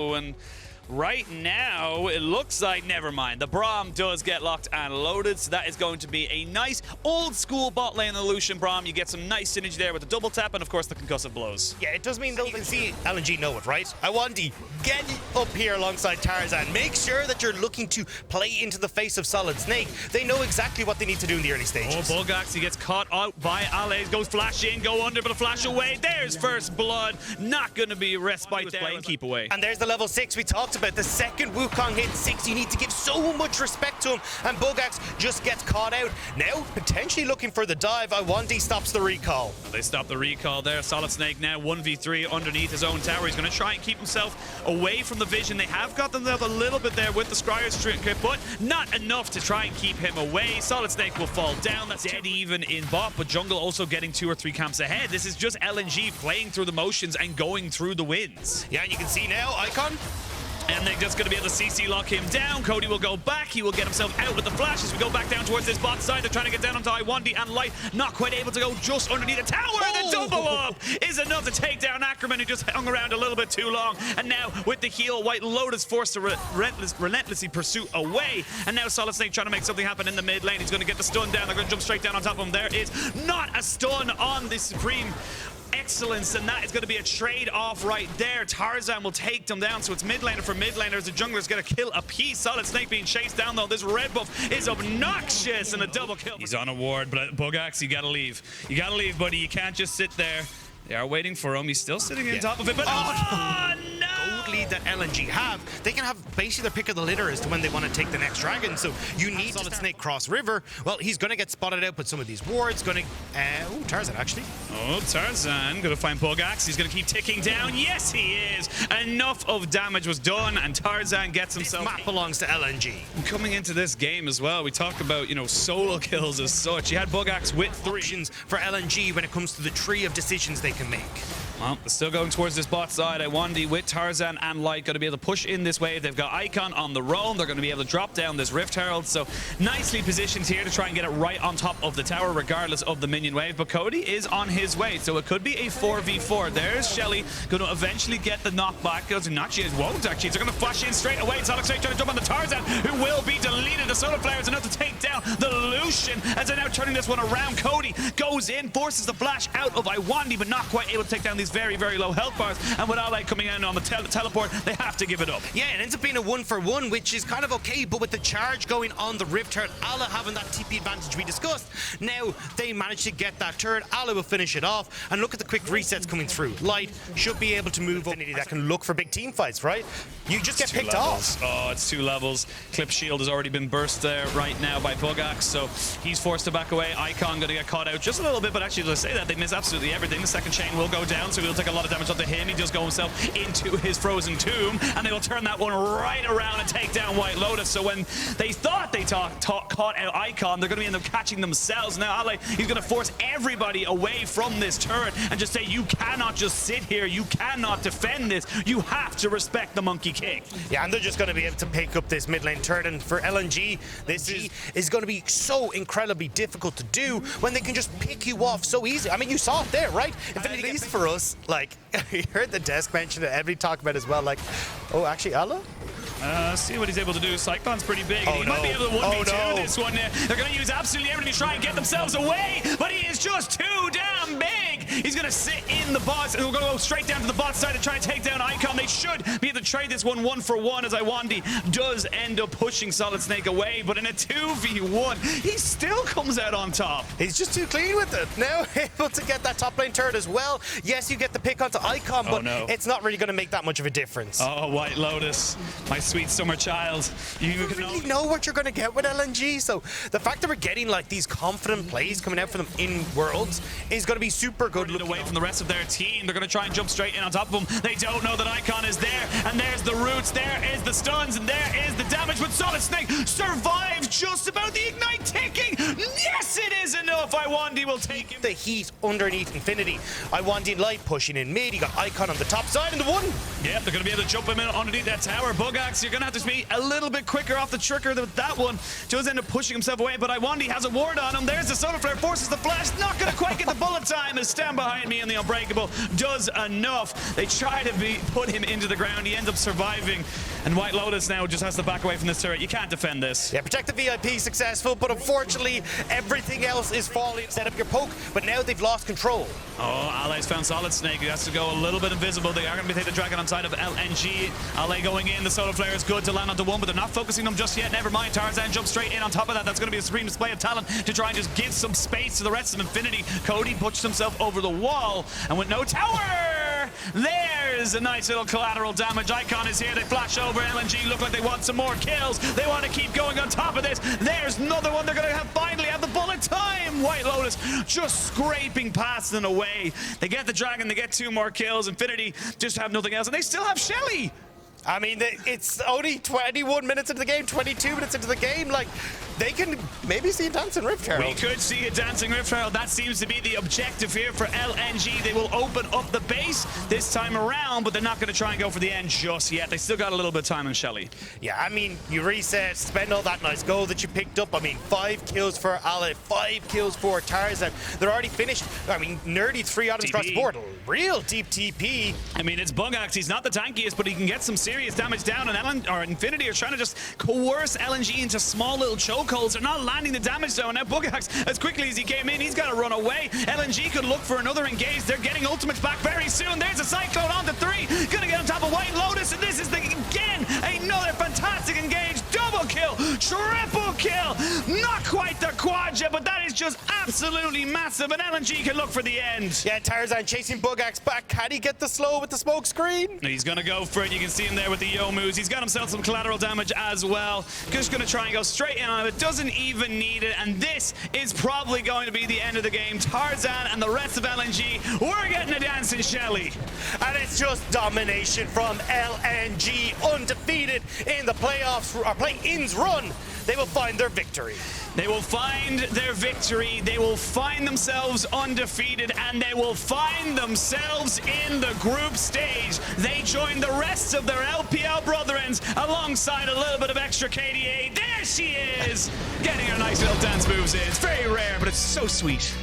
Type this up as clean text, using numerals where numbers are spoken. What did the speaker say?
And right now, it looks like, never mind, the Braum does get locked and loaded, so that is going to be a nice old-school bot lane Illusion Braum. You get some nice synergy there with the double tap and, of course, the concussive blows. Yeah, it does mean that you can see LNG know it, right? Iwandi, get up here alongside Tarzan. Make sure that you're looking to play into the face of Solid Snake. They know exactly what they need to do in the early stages. Oh, Bulgax, he gets caught out by Alays, goes flash in, go under, but a flash away. There's first blood. Not going to be respite there. And keep away. And there's the level 6 we talked about. The second Wukong hit 6, you need to give so much respect to him. And Bulgax just gets caught out. Now, potentially looking for the dive. Iwandi stops the recall. They stop the recall there. Solid Snake now 1v3 underneath his own tower. He's going to try and keep himself away from the vision. They have got them a little bit there with the Scryer's trinket, but not enough to try and keep him away. Solid Snake will fall down. That's dead even in bot, but jungle also getting 2 or 3 camps ahead. This is just LNG playing through the motions and going through the wins. Yeah, and you can see now, Icon. And they're just going to be able to CC lock him down. Cody will go back. He will get himself out with the flash as we go back down towards this bot side. They're trying to get down onto Iwandi and Light. Not quite able to go just underneath the tower. The double up is enough to take down Ackerman, who just hung around a little bit too long. And now with the heal, White Lotus forced to relentlessly pursue away. And now Solid Snake trying to make something happen in the mid lane. He's going to get the stun down. They're going to jump straight down on top of him. There is not a stun on the Supreme Excellence, and that is going to be a trade-off right there. Tarzan will take them down, so it's mid laner for mid laners. The jungler's going to kill a piece. Solid Snake being chased down, though. This red buff is obnoxious, and a double kill. He's on a ward, but Bulgax, you got to leave. You got to leave, buddy. You can't just sit there. They are waiting for him. He's still sitting on top of it, but oh no! Lead that LNG have, they can have basically their pick of the litter as to when they want to take the next dragon. So you need Solid Snake cross river. Well, he's going to get spotted out with some of these wards. Going to, oh, Tarzan actually. Oh, Tarzan going to find Bulgax. He's going to keep ticking down. Yes, he is. Enough of damage was done, and Tarzan gets himself. This map belongs to LNG. Coming into this game as well, we talk about, you know, solo kills as such. You had Bulgax with 3 options for LNG when it comes to the tree of decisions they can make. Well, they're still going towards this bot side. Iwandi with Tarzan and Light going to be able to push in this wave. They've got Icon on the roam. They're going to be able to drop down this Rift Herald. So nicely positioned here to try and get it right on top of the tower, regardless of the minion wave. But Cody is on his way, so it could be a 4v4. There's Shelly going to eventually get the knockback. Not she won't actually. They're going to flash in straight away. Solid Snake trying to jump on the Tarzan, who will be deleted. The Solar Flare is enough to take down the Lucian as they're now turning this one around. Cody goes in, forces the flash out of Iwandi, but not quite able to take down these very, very low health bars. And with Ally coming in on the teleport, they have to give it up. Yeah, it ends up being a 1-for-1, which is kind of okay, but with the charge going on the Rift Turret, Ala having that TP advantage we discussed, now they manage to get that turret. Ala will finish it off, and look at the quick resets coming through. Light should be able to move up. That can look for big team fights, right? You just get picked off. Oh, it's 2 levels. Clip shield has already been burst there right now by Bulgax, so he's forced to back away. Icon going to get caught out just a little bit, but actually, let's say that they miss absolutely everything. The second chain will go down, so he'll take a lot of damage onto him. He does go himself into his frozen tomb, and they will turn that one right around and take down White Lotus. So when they thought they caught out Icon, they're going to end up catching themselves. Now Ale, he's going to force everybody away from this turret and just say, you cannot just sit here. You cannot defend this. You have to respect the Monkey King. Yeah, and they're just going to be able to pick up this mid lane turret, and for LNG, this is going to be so incredibly difficult to do when they can just pick you off so easy. I mean, you saw it there, right? At least for us, like, you heard the desk mention it, every talk about it as well, like, oh, actually, Allah? See what he's able to do. Cyclone's pretty big. Oh, he might be able to 1v2 this one. They're going to use absolutely everything to try and get themselves away, but he is just too damn big. He's going to sit in the bots, and we're going to go straight down to the bot side to try and take down Icon. They should be able to trade this one 1-for-1 as Iwandi does end up pushing Solid Snake away, but in a 2v1, he still comes out on top. He's just too clean with it. Now able to get that top lane turret as well. Yes, you get the pick onto Icon, but it's not really going to make that much of a difference. Oh, White Lotus, my sweet summer child. You really know what you're going to get with LNG, so the fact that we're getting like these confident plays coming out for them in Worlds is going to be super good. Away from the rest of their team, they're going to try and jump straight in on top of them. They don't know that Icon is there, and there's the roots, there is the stuns, and there is the damage, but Solid Snake survives just about the ignite ticking. Yes, it is enough. Iwandi will take him. The heat underneath Infinity. Iwandi and Light pushing in mid. You got Icon on the top side and the one. Yeah, they're going to be able to jump him in underneath that tower. Bulgax, you're going to have to be a little bit quicker off the trigger with that one. Does end up pushing himself away, but Iwandi has a ward on him. There's the Solar Flare, forces the flash. Not going to quite get the bullet time as Stab down behind me, and the Unbreakable does enough. They try to put him into the ground. He ends up surviving, and White Lotus now just has to back away from this turret. You can't defend this. Yeah, protect the VIP successful, but unfortunately, everything else is falling. Set up your poke, but now they've lost control. Oh, Ally's found Solid Snake. He has to go a little bit invisible. They are going to be taking the dragon on side of LNG. Ally going in. The Solar Flare is good to land onto one, but they're not focusing them just yet. Never mind. Tarzan jumps straight in on top of that. That's going to be a supreme display of talent to try and just give some space to the rest of Infinity. Cody pushed himself over the wall, and with no tower, there's a nice little collateral damage. Icon is here. They flash over. LNG look like they want some more kills. They want to keep going on top of this. There's another one. They're going to finally have the bullet time. White Lotus just scraping past and away. They get the dragon. They get 2 more kills. Infinity just have nothing else, and they still have Shelly. I mean, it's only 21 minutes into the game, 22 minutes into the game. Like, they can maybe see a Dancing Rift Herald. We could see a Dancing Rift Herald. That seems to be the objective here for LNG. They will open up the base this time around, but they're not going to try and go for the end just yet. They still got a little bit of time on Shelly. Yeah, I mean, you reset, spend all that nice gold that you picked up. I mean, 5 kills for Ally, 5 kills for Tarzan. They're already finished. I mean, nerdy 3 items across the board. Real deep TP. I mean, it's Bugax. He's not the tankiest, but he can get some serious damage down, and Infinity are trying to just coerce LNG into small little chokeholds. They're not landing the damage zone. Now Bugax, as quickly as he came in, he's got to run away. LNG could look for another engage. They're getting ultimates back very soon. There's a Cyclone on to 3. Gonna get on top of White Lotus, and this is again another fantastic engage. Double kill, triple kill. Not quite the quad yet, but that is just absolutely massive, and LNG can look for the end. Yeah, Tarzan chasing Bugax back. Can he get the slow with the smoke screen? He's gonna go for it. You can see him there with the Yomus. He's got himself some collateral damage as well. Just gonna try and go straight in on it. Doesn't even need it, and this is probably going to be the end of the game. Tarzan and the rest of LNG, we're getting a Dancing Shelly. And it's just domination from LNG, undefeated in the playoffs, or play-ins run. They will find their victory. They will find their victory. They will find themselves undefeated, and they will find themselves in the group stage. They join the rest of their LPL brethrens alongside a little bit of extra KDA. There she is, getting her nice little dance moves in. It's very rare, but it's so sweet.